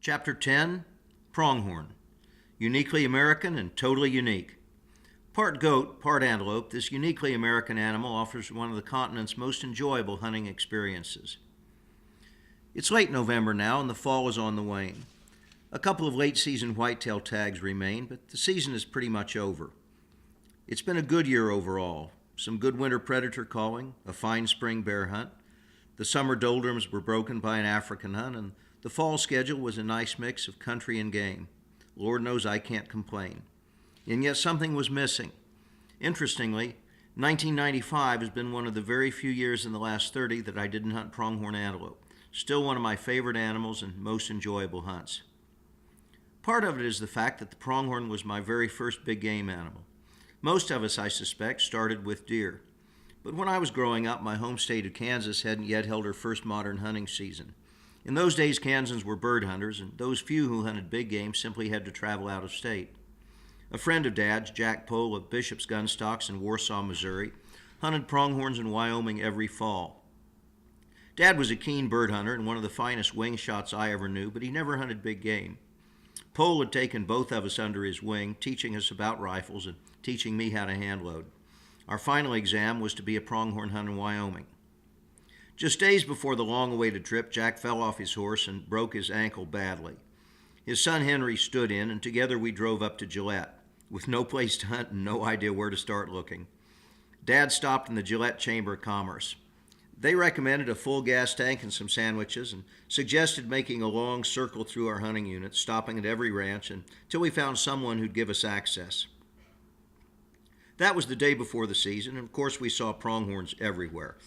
Chapter 10, Pronghorn, uniquely American and totally unique. Part goat, part antelope, this uniquely American animal offers one of the continent's most enjoyable hunting experiences. It's late November now and the fall is on the wane. A couple of late-season whitetail tags remain, but the season is pretty much over. It's been a good year overall. Some good winter predator calling, a fine spring bear hunt. The summer doldrums were broken by an African hunt, and the fall schedule was a nice mix of country and game. Lord knows I can't complain. And yet something was missing. Interestingly, 1995 has been one of the very few years in the last 30 that I didn't hunt pronghorn antelope. Still one of my favorite animals and most enjoyable hunts. Part of it is the fact that the pronghorn was my very first big game animal. Most of us, I suspect, started with deer. But when I was growing up, my home state of Kansas hadn't yet held her first modern hunting season. In those days, Kansans were bird hunters, and those few who hunted big game simply had to travel out of state. A friend of Dad's, Jack Pohl of Bishop's Gunstocks in Warsaw, Missouri, hunted pronghorns in Wyoming every fall. Dad was a keen bird hunter and one of the finest wing shots I ever knew, but he never hunted big game. Pohl had taken both of us under his wing, teaching us about rifles and teaching me how to hand load. Our final exam was to be a pronghorn hunt in Wyoming. Just days before the long-awaited trip, Jack fell off his horse and broke his ankle badly. His son Henry stood in, and together we drove up to Gillette, with no place to hunt and no idea where to start looking. Dad stopped in the Gillette Chamber of Commerce. They recommended a full gas tank and some sandwiches and suggested making a long circle through our hunting unit, stopping at every ranch until we found someone who'd give us access. That was the day before the season, and of course we saw pronghorns everywhere.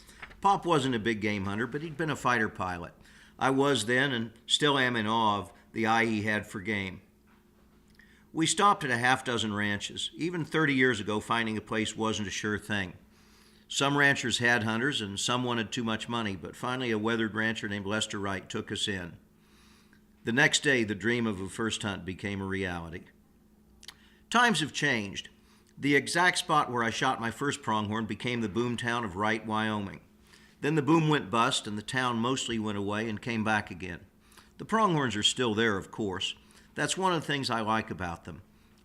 Pop wasn't a big game hunter, but he'd been a fighter pilot. I was then and still am in awe of the eye he had for game. We stopped at a half dozen ranches. Even 30 years ago, finding a place wasn't a sure thing. Some ranchers had hunters and some wanted too much money, but finally a weathered rancher named Lester Wright took us in. The next day, the dream of a first hunt became a reality. Times have changed. The exact spot where I shot my first pronghorn became the boom town of Wright, Wyoming. Then the boom went bust and the town mostly went away and came back again. The pronghorns are still there, of course. That's one of the things I like about them.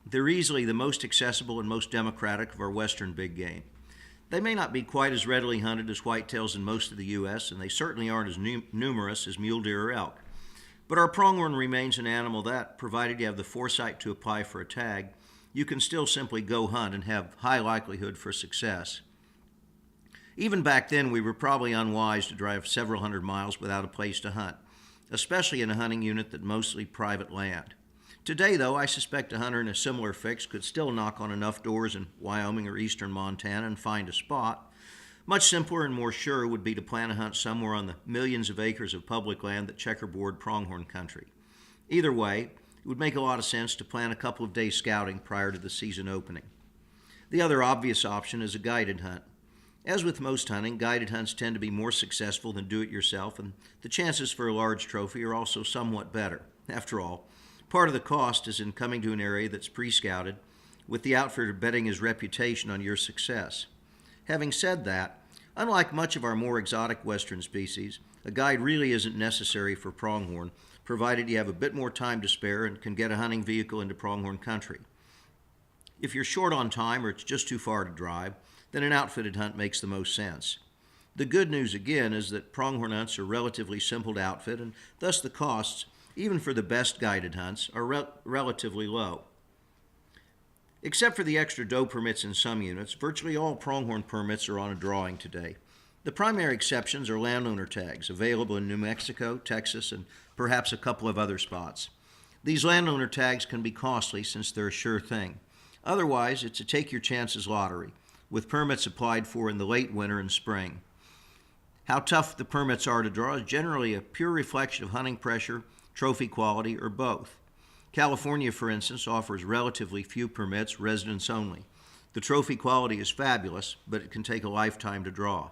They're easily the most accessible and most democratic of our western big game. They may not be quite as readily hunted as whitetails in most of the U.S., and they certainly aren't as numerous as mule deer or elk. But our pronghorn remains an animal that, provided you have the foresight to apply for a tag, you can still simply go hunt and have high likelihood for success. Even back then, we were probably unwise to drive several hundred miles without a place to hunt, especially in a hunting unit that mostly private land. Today, though, I suspect a hunter in a similar fix could still knock on enough doors in Wyoming or eastern Montana and find a spot. Much simpler and more sure would be to plan a hunt somewhere on the millions of acres of public land that checkerboard pronghorn country. Either way, it would make a lot of sense to plan a couple of days scouting prior to the season opening. The other obvious option is a guided hunt. As with most hunting, guided hunts tend to be more successful than do-it-yourself, and the chances for a large trophy are also somewhat better. After all, part of the cost is in coming to an area that's pre-scouted, with the outfitter betting his reputation on your success. Having said that, unlike much of our more exotic western species, a guide really isn't necessary for pronghorn, provided you have a bit more time to spare and can get a hunting vehicle into pronghorn country. If you're short on time or it's just too far to drive, then an outfitted hunt makes the most sense. The good news, again, is that pronghorn hunts are relatively simple to outfit, and thus the costs, even for the best guided hunts, are relatively low. Except for the extra doe permits in some units, virtually all pronghorn permits are on a drawing today. The primary exceptions are landowner tags, available in New Mexico, Texas, and perhaps a couple of other spots. These landowner tags can be costly since they're a sure thing. Otherwise, it's a take-your-chances lottery, with permits applied for in the late winter and spring. How tough the permits are to draw is generally a pure reflection of hunting pressure, trophy quality, or both. California, for instance, offers relatively few permits, residents only. The trophy quality is fabulous, but it can take a lifetime to draw.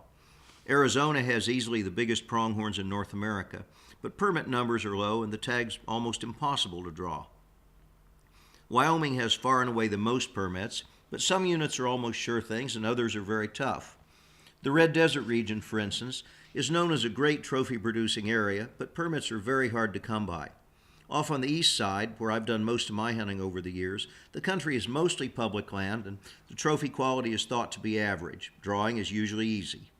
Arizona has easily the biggest pronghorns in North America, but permit numbers are low and the tags almost impossible to draw. Wyoming has far and away the most permits, but some units are almost sure things and others are very tough. The Red Desert region, for instance, is known as a great trophy-producing area, but permits are very hard to come by. Off on the east side, where I've done most of my hunting over the years, the country is mostly public land and the trophy quality is thought to be average. Drawing is usually easy.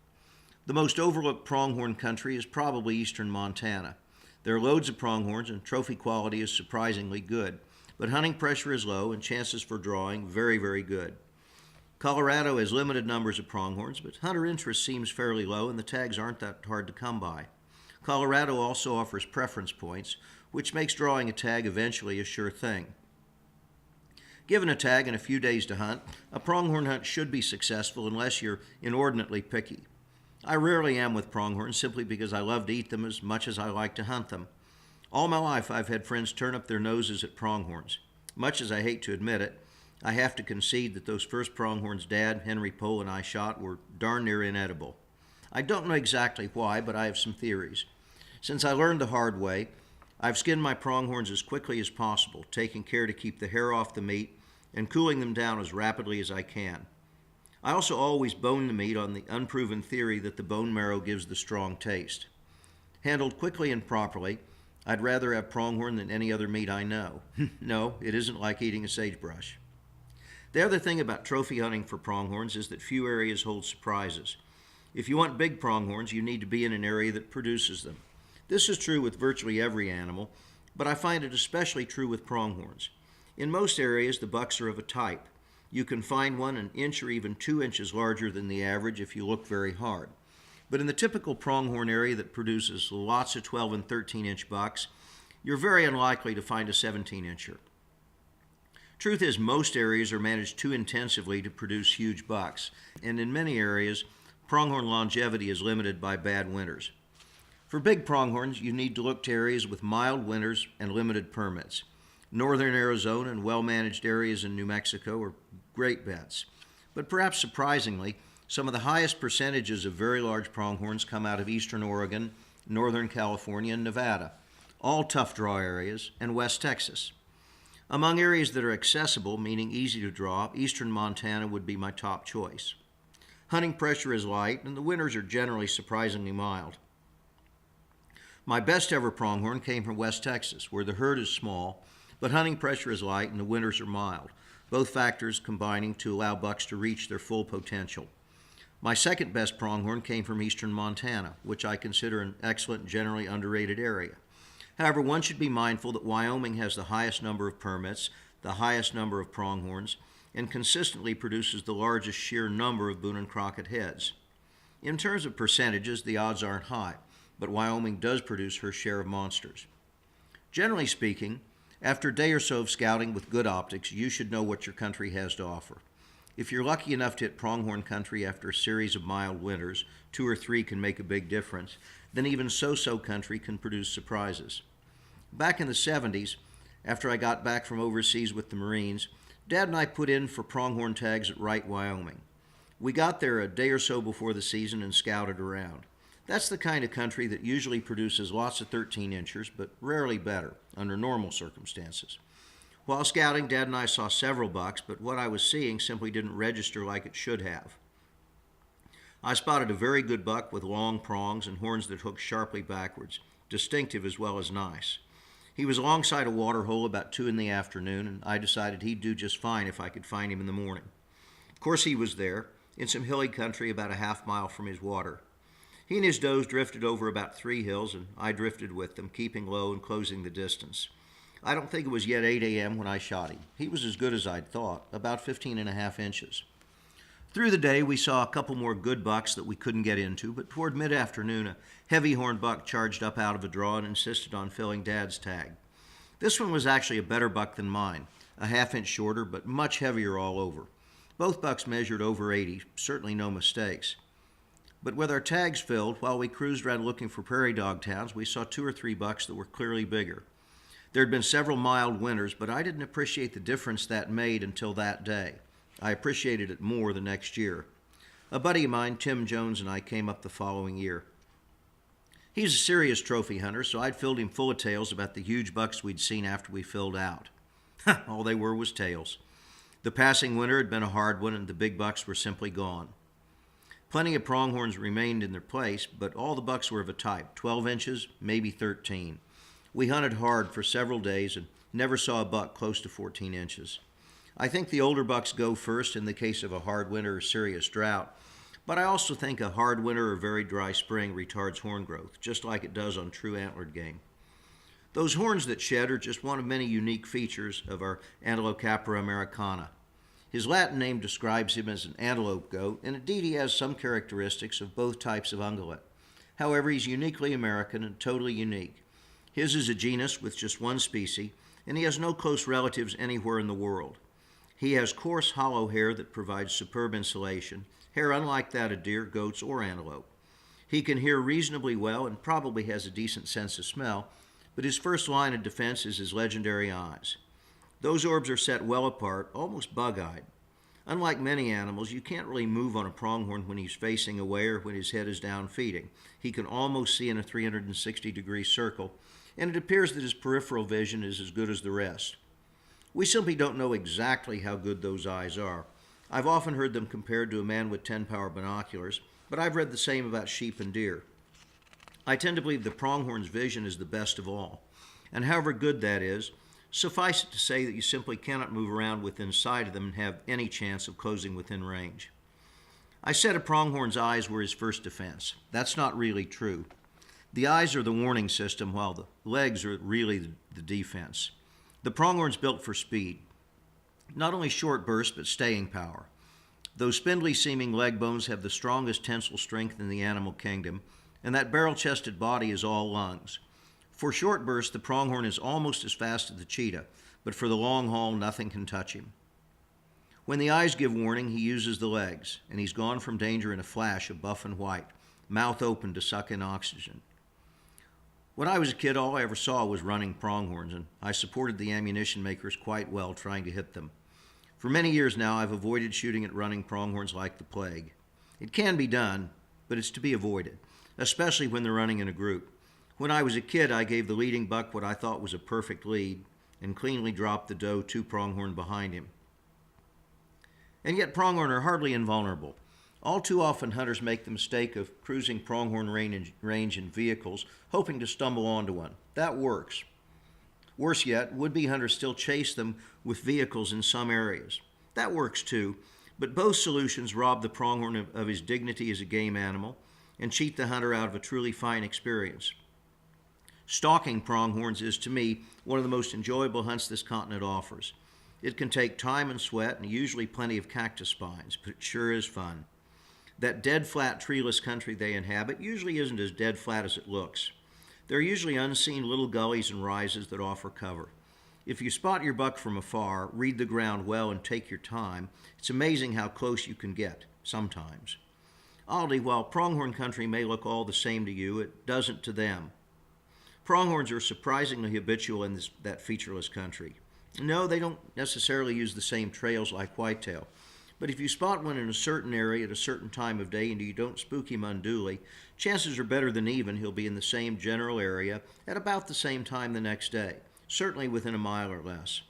The most overlooked pronghorn country is probably eastern Montana. There are loads of pronghorns and trophy quality is surprisingly good, but hunting pressure is low and chances for drawing very, very good. Colorado has limited numbers of pronghorns, but hunter interest seems fairly low and the tags aren't that hard to come by. Colorado also offers preference points, which makes drawing a tag eventually a sure thing. Given a tag and a few days to hunt, a pronghorn hunt should be successful unless you're inordinately picky. I rarely am with pronghorns simply because I love to eat them as much as I like to hunt them. All my life I've had friends turn up their noses at pronghorns. Much as I hate to admit it, I have to concede that those first pronghorns Dad, Henry Pohl, and I shot were darn near inedible. I don't know exactly why, but I have some theories. Since I learned the hard way, I've skinned my pronghorns as quickly as possible, taking care to keep the hair off the meat and cooling them down as rapidly as I can. I also always bone the meat on the unproven theory that the bone marrow gives the strong taste. Handled quickly and properly, I'd rather have pronghorn than any other meat I know. No, it isn't like eating a sagebrush. The other thing about trophy hunting for pronghorns is that few areas hold surprises. If you want big pronghorns, you need to be in an area that produces them. This is true with virtually every animal, but I find it especially true with pronghorns. In most areas, the bucks are of a type. You can find one an inch or even 2 inches larger than the average if you look very hard. But in the typical pronghorn area that produces lots of 12 and 13-inch bucks, you're very unlikely to find a 17-incher. Truth is, most areas are managed too intensively to produce huge bucks, and in many areas, pronghorn longevity is limited by bad winters. For big pronghorns, you need to look to areas with mild winters and limited permits. Northern Arizona and well-managed areas in New Mexico are great bets. But perhaps surprisingly, some of the highest percentages of very large pronghorns come out of eastern Oregon, northern California, and Nevada, all tough draw areas, and West Texas. Among areas that are accessible, meaning easy to draw, eastern Montana would be my top choice. Hunting pressure is light, and the winters are generally surprisingly mild. My best ever pronghorn came from West Texas, where the herd is small, but hunting pressure is light and the winters are mild, both factors combining to allow bucks to reach their full potential. My second best pronghorn came from eastern Montana, which I consider an excellent, generally underrated area. However, one should be mindful that Wyoming has the highest number of permits, the highest number of pronghorns, and consistently produces the largest sheer number of Boone and Crockett heads. In terms of percentages, the odds aren't high, but Wyoming does produce her share of monsters. Generally speaking, after a day or so of scouting with good optics, you should know what your country has to offer. If you're lucky enough to hit pronghorn country after a series of mild winters, 2 or 3 can make a big difference, then even so-so country can produce surprises. Back in the 70s, after I got back from overseas with the Marines, Dad and I put in for pronghorn tags at Wright, Wyoming. We got there a day or so before the season and scouted around. That's the kind of country that usually produces lots of 13-inchers, but rarely better, under normal circumstances. While scouting, Dad and I saw several bucks, but what I was seeing simply didn't register like it should have. I spotted a very good buck with long prongs and horns that hooked sharply backwards, distinctive as well as nice. He was alongside a water hole about 2 in the afternoon, and I decided he'd do just fine if I could find him in the morning. Of course he was there, in some hilly country about a half-mile from his water. He and his does drifted over about 3 hills, and I drifted with them, keeping low and closing the distance. I don't think it was yet 8 a.m. when I shot him. He was as good as I'd thought, about 15.5 inches. Through the day, we saw a couple more good bucks that we couldn't get into, but toward mid-afternoon, a heavy-horned buck charged up out of a draw and insisted on filling Dad's tag. This one was actually a better buck than mine, a half-inch shorter, but much heavier all over. Both bucks measured over 80, certainly no mistakes. But with our tags filled, while we cruised around looking for prairie dog towns, we saw 2 or 3 bucks that were clearly bigger. There had been several mild winters, but I didn't appreciate the difference that made until that day. I appreciated it more the next year. A buddy of mine, Tim Jones, and I came up the following year. He's a serious trophy hunter, so I'd filled him full of tales about the huge bucks we'd seen after we filled out. All they were was tales. The passing winter had been a hard one, and the big bucks were simply gone. Plenty of pronghorns remained in their place, but all the bucks were of a type, 12 inches, maybe 13. We hunted hard for several days and never saw a buck close to 14 inches. I think the older bucks go first in the case of a hard winter or serious drought, but I also think a hard winter or very dry spring retards horn growth, just like it does on true antlered game. Those horns that shed are just one of many unique features of our Antelope americana. His Latin name describes him as an antelope goat, and indeed he has some characteristics of both types of ungulate. However, he's uniquely American and totally unique. His is a genus with just one species, and he has no close relatives anywhere in the world. He has coarse, hollow hair that provides superb insulation, hair unlike that of deer, goats, or antelope. He can hear reasonably well and probably has a decent sense of smell, but his first line of defense is his legendary eyes. Those orbs are set well apart, almost bug-eyed. Unlike many animals, you can't really move on a pronghorn when he's facing away or when his head is down feeding. He can almost see in a 360-degree circle, and it appears that his peripheral vision is as good as the rest. We simply don't know exactly how good those eyes are. I've often heard them compared to a man with 10-power binoculars, but I've read the same about sheep and deer. I tend to believe the pronghorn's vision is the best of all, and however good that is, suffice it to say that you simply cannot move around within sight of them and have any chance of closing within range. I said a pronghorn's eyes were his first defense. That's not really true. The eyes are the warning system, while the legs are really the defense. The pronghorn's built for speed. Not only short bursts, but staying power. Those spindly-seeming leg bones have the strongest tensile strength in the animal kingdom, and that barrel-chested body is all lungs. For short bursts, the pronghorn is almost as fast as the cheetah, but for the long haul, nothing can touch him. When the eyes give warning, he uses the legs, and he's gone from danger in a flash of buff and white, mouth open to suck in oxygen. When I was a kid, all I ever saw was running pronghorns, and I supported the ammunition makers quite well trying to hit them. For many years now, I've avoided shooting at running pronghorns like the plague. It can be done, but it's to be avoided, especially when they're running in a group. When I was a kid, I gave the leading buck what I thought was a perfect lead and cleanly dropped the doe 2 pronghorn behind him. And yet pronghorn are hardly invulnerable. All too often, hunters make the mistake of cruising pronghorn range in vehicles, hoping to stumble onto one. That works. Worse yet, would-be hunters still chase them with vehicles in some areas. That works too, but both solutions rob the pronghorn of his dignity as a game animal and cheat the hunter out of a truly fine experience. Stalking pronghorns is, to me, one of the most enjoyable hunts this continent offers. It can take time and sweat and usually plenty of cactus spines, but it sure is fun. That dead flat treeless country they inhabit usually isn't as dead flat as it looks. There are usually unseen little gullies and rises that offer cover. If you spot your buck from afar, read the ground well, and take your time, it's amazing how close you can get, sometimes. Oddly, while pronghorn country may look all the same to you, it doesn't to them. Pronghorns are surprisingly habitual in that featureless country. No, they don't necessarily use the same trails like whitetail, but if you spot one in a certain area at a certain time of day and you don't spook him unduly, chances are better than even he'll be in the same general area at about the same time the next day, certainly within a mile or less.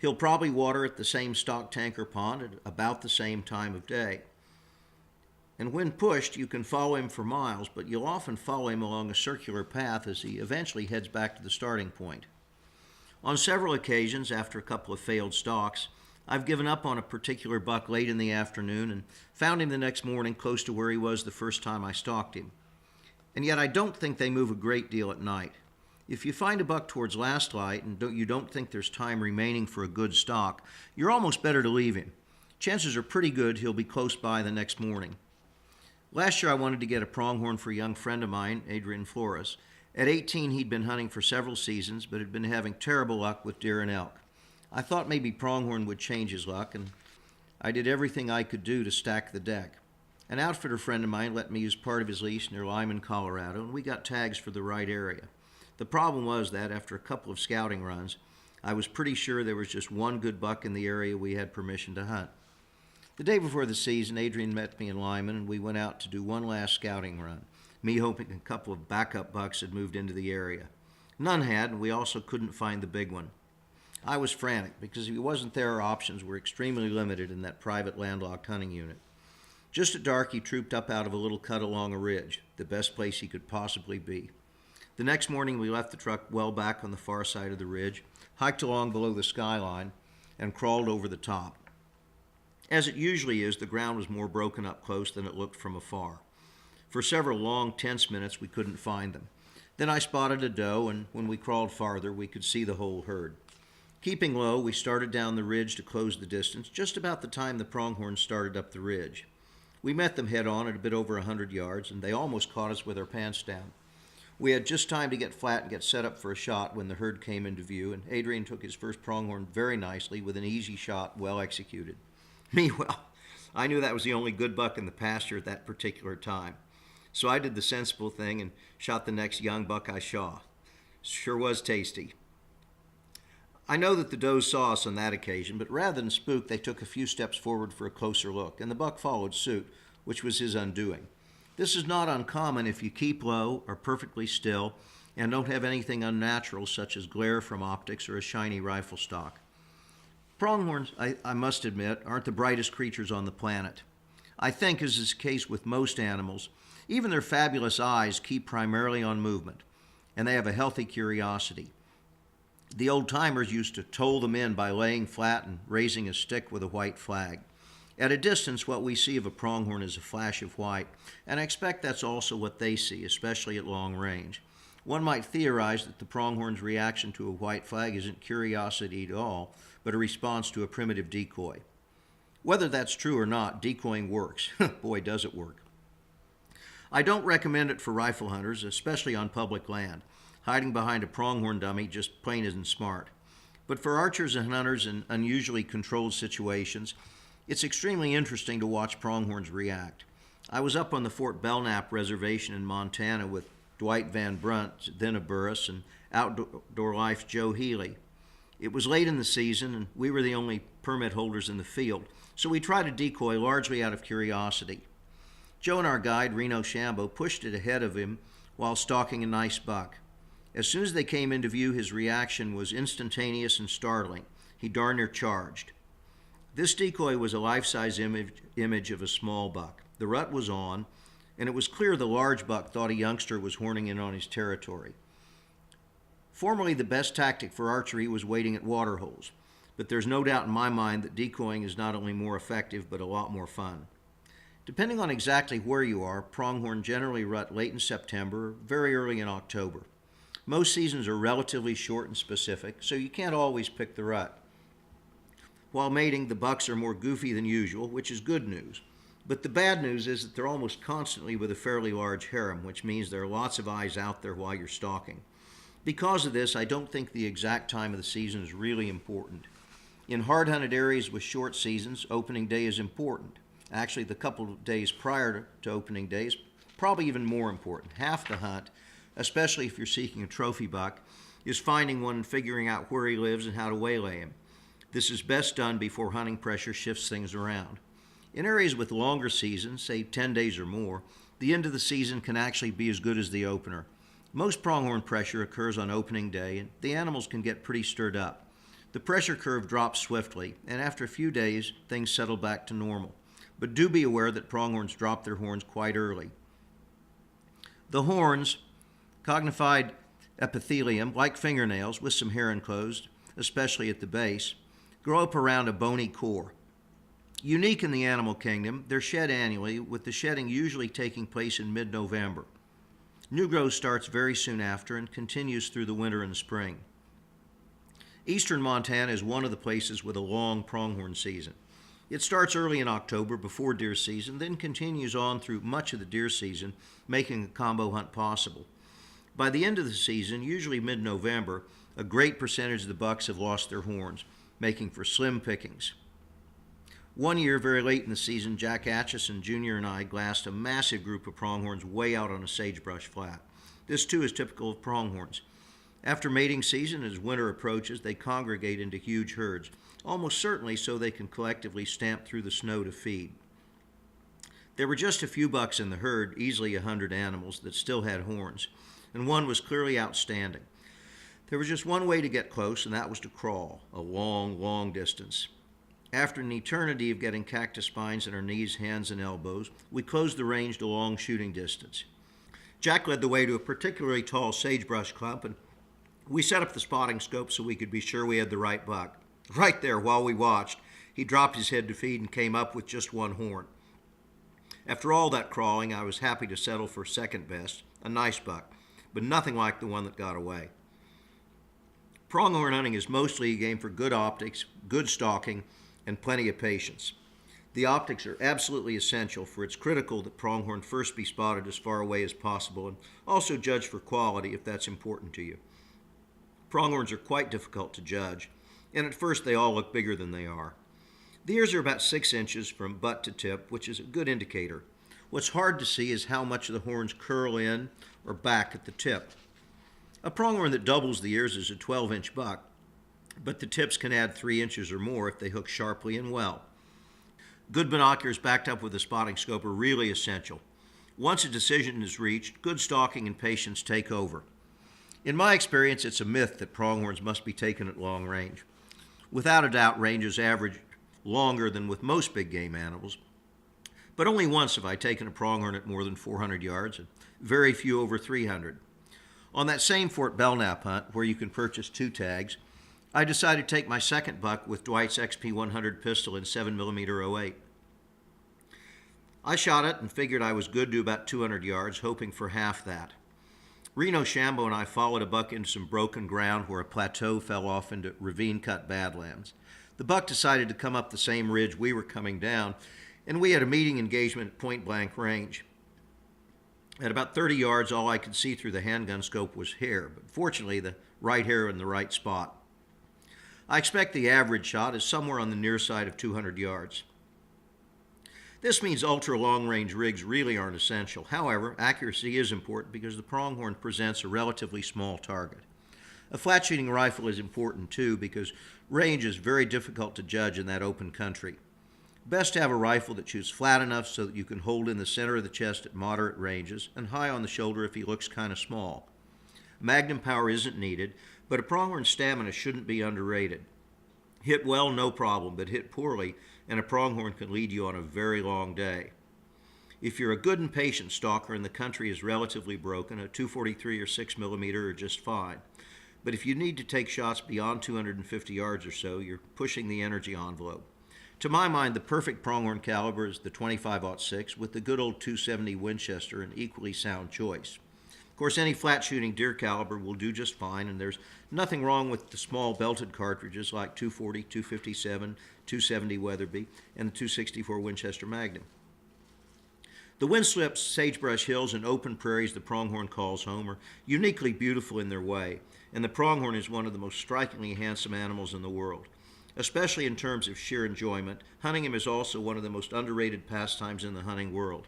He'll probably water at the same stock tank or pond at about the same time of day. And when pushed, you can follow him for miles, but you'll often follow him along a circular path as he eventually heads back to the starting point. On several occasions, after a couple of failed stalks, I've given up on a particular buck late in the afternoon and found him the next morning close to where he was the first time I stalked him. And yet I don't think they move a great deal at night. If you find a buck towards last light and you don't think there's time remaining for a good stalk, you're almost better to leave him. Chances are pretty good he'll be close by the next morning. Last year I wanted to get a pronghorn for a young friend of mine, Adrian Flores. At 18 he'd been hunting for several seasons, but had been having terrible luck with deer and elk. I thought maybe pronghorn would change his luck, and I did everything I could do to stack the deck. An outfitter friend of mine let me use part of his lease near Lyman, Colorado, and we got tags for the right area. The problem was that, after a couple of scouting runs, I was pretty sure there was just one good buck in the area we had permission to hunt. The day before the season, Adrian met me in Lyman, and we went out to do one last scouting run, me hoping a couple of backup bucks had moved into the area. None had, and we also couldn't find the big one. I was frantic, because if he wasn't there, our options were extremely limited in that private landlocked hunting unit. Just at dark, he trooped up out of a little cut along a ridge, the best place he could possibly be. The next morning, we left the truck well back on the far side of the ridge, hiked along below the skyline, and crawled over the top. As it usually is, the ground was more broken up close than it looked from afar. For several long, tense minutes, we couldn't find them. Then I spotted a doe, and when we crawled farther, we could see the whole herd. Keeping low, we started down the ridge to close the distance, just about the time the pronghorns started up the ridge. We met them head-on at a bit over 100 yards, and they almost caught us with our pants down. We had just time to get flat and get set up for a shot when the herd came into view, and Adrian took his first pronghorn very nicely with an easy shot, well executed. Me, well, I knew that was the only good buck in the pasture at that particular time. So I did the sensible thing and shot the next young buck I saw. Sure was tasty. I know that the does saw us on that occasion, but rather than spook, they took a few steps forward for a closer look, and the buck followed suit, which was his undoing. This is not uncommon if you keep low, are perfectly still, and don't have anything unnatural such as glare from optics or a shiny rifle stock. Pronghorns, I must admit, aren't the brightest creatures on the planet. I think, as is the case with most animals, even their fabulous eyes keep primarily on movement, and they have a healthy curiosity. The old-timers used to toll them in by laying flat and raising a stick with a white flag. At a distance, what we see of a pronghorn is a flash of white, and I expect that's also what they see, especially at long range. One might theorize that the pronghorn's reaction to a white flag isn't curiosity at all, but a response to a primitive decoy. Whether that's true or not, decoying works. Boy, does it work. I don't recommend it for rifle hunters, especially on public land. Hiding behind a pronghorn dummy just plain isn't smart. But for archers and hunters in unusually controlled situations, it's extremely interesting to watch pronghorns react. I was up on the Fort Belknap Reservation in Montana with Dwight Van Brunt, then of Burris, and Outdoor Life's Joe Healy. It was late in the season, and we were the only permit holders in the field, so we tried to decoy largely out of curiosity. Joe and our guide, Reno Shambo, pushed it ahead of him while stalking a nice buck. As soon as they came into view, his reaction was instantaneous and startling. He darn near charged. This decoy was a life-size image of a small buck. The rut was on, and it was clear the large buck thought a youngster was horning in on his territory. Formerly, the best tactic for archery was waiting at water holes, but there's no doubt in my mind that decoying is not only more effective, but a lot more fun. Depending on exactly where you are, pronghorn generally rut late in September, very early in October. Most seasons are relatively short and specific, so you can't always pick the rut. While mating, the bucks are more goofy than usual, which is good news. But the bad news is that they're almost constantly with a fairly large harem, which means there are lots of eyes out there while you're stalking. Because of this, I don't think the exact time of the season is really important. In hard-hunted areas with short seasons, opening day is important. Actually, the couple of days prior to opening day is probably even more important. Half the hunt, especially if you're seeking a trophy buck, is finding one and figuring out where he lives and how to waylay him. This is best done before hunting pressure shifts things around. In areas with longer seasons, say 10 days or more, the end of the season can actually be as good as the opener. Most pronghorn pressure occurs on opening day, and the animals can get pretty stirred up. The pressure curve drops swiftly, and after a few days, things settle back to normal. But do be aware that pronghorns drop their horns quite early. The horns, cognified epithelium, like fingernails with some hair enclosed, especially at the base, grow up around a bony core. Unique in the animal kingdom, they're shed annually, with the shedding usually taking place in mid-November. New growth starts very soon after and continues through the winter and spring. Eastern Montana is one of the places with a long pronghorn season. It starts early in October before deer season, then continues on through much of the deer season, making a combo hunt possible. By the end of the season, usually mid-November, a great percentage of the bucks have lost their horns, making for slim pickings. One year, very late in the season, Jack Atchison Jr. and I glassed a massive group of pronghorns way out on a sagebrush flat. This, too, is typical of pronghorns. After mating season, as winter approaches, they congregate into huge herds, almost certainly so they can collectively stamp through the snow to feed. There were just a few bucks in the herd, easily 100 animals, that still had horns, and one was clearly outstanding. There was just one way to get close, and that was to crawl, a long, long distance. After an eternity of getting cactus spines in our knees, hands, and elbows, we closed the range to long shooting distance. Jack led the way to a particularly tall sagebrush clump, and we set up the spotting scope so we could be sure we had the right buck. Right there, while we watched, he dropped his head to feed and came up with just one horn. After all that crawling, I was happy to settle for second best, a nice buck, but nothing like the one that got away. Pronghorn hunting is mostly a game for good optics, good stalking, and plenty of patience. The optics are absolutely essential, for it's critical that pronghorn first be spotted as far away as possible, and also judge for quality if that's important to you. Pronghorns are quite difficult to judge, and at first they all look bigger than they are. The ears are about 6 inches from butt to tip, which is a good indicator. What's hard to see is how much of the horns curl in or back at the tip. A pronghorn that doubles the ears is a 12-inch buck, but the tips can add 3 inches or more if they hook sharply and well. Good binoculars backed up with a spotting scope are really essential. Once a decision is reached, good stalking and patience take over. In my experience, it's a myth that pronghorns must be taken at long range. Without a doubt, ranges average longer than with most big game animals, but only once have I taken a pronghorn at more than 400 yards, and very few over 300. On that same Fort Belknap hunt, where you can purchase 2 tags, I decided to take my second buck with Dwight's XP100 pistol in 7mm 08. I shot it and figured I was good to about 200 yards, hoping for half that. Reno Shambo and I followed a buck into some broken ground where a plateau fell off into ravine-cut badlands. The buck decided to come up the same ridge we were coming down, and we had a meeting engagement at point-blank range. At about 30 yards, all I could see through the handgun scope was hair, but fortunately the right hair in the right spot. I expect the average shot is somewhere on the near side of 200 yards. This means ultra-long-range rigs really aren't essential. However, accuracy is important because the pronghorn presents a relatively small target. A flat-shooting rifle is important too because range is very difficult to judge in that open country. Best to have a rifle that shoots flat enough so that you can hold in the center of the chest at moderate ranges and high on the shoulder if he looks kind of small. Magnum power isn't needed, but a pronghorn's stamina shouldn't be underrated. Hit well, no problem, but hit poorly, and a pronghorn can lead you on a very long day. If you're a good and patient stalker and the country is relatively broken, a .243 or 6mm are just fine. But if you need to take shots beyond 250 yards or so, you're pushing the energy envelope. To my mind, the perfect pronghorn caliber is the .25-06 with the good old .270 Winchester, an equally sound choice. Of course, any flat-shooting deer caliber will do just fine, and there's nothing wrong with the small belted cartridges like .240, .257, .270 Weatherby, and the .264 Winchester Magnum. The windswept sagebrush hills and open prairies the pronghorn calls home are uniquely beautiful in their way, and the pronghorn is one of the most strikingly handsome animals in the world. Especially in terms of sheer enjoyment, hunting him is also one of the most underrated pastimes in the hunting world.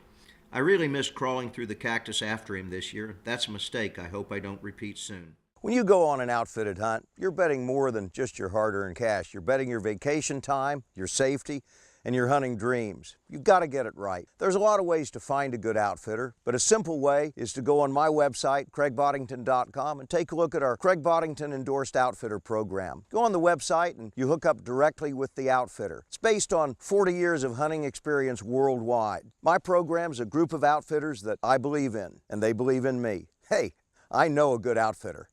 I really missed crawling through the cactus after him this year. That's a mistake I hope I don't repeat soon. When you go on an outfitted hunt, you're betting more than just your hard-earned cash. You're betting your vacation time, your safety, and your hunting dreams. You've got to get it right. There's a lot of ways to find a good outfitter, but a simple way is to go on my website, CraigBoddington.com, and take a look at our Craig Boddington Endorsed Outfitter program. Go on the website and you hook up directly with the outfitter. It's based on 40 years of hunting experience worldwide. My program's a group of outfitters that I believe in, and they believe in me. Hey, I know a good outfitter.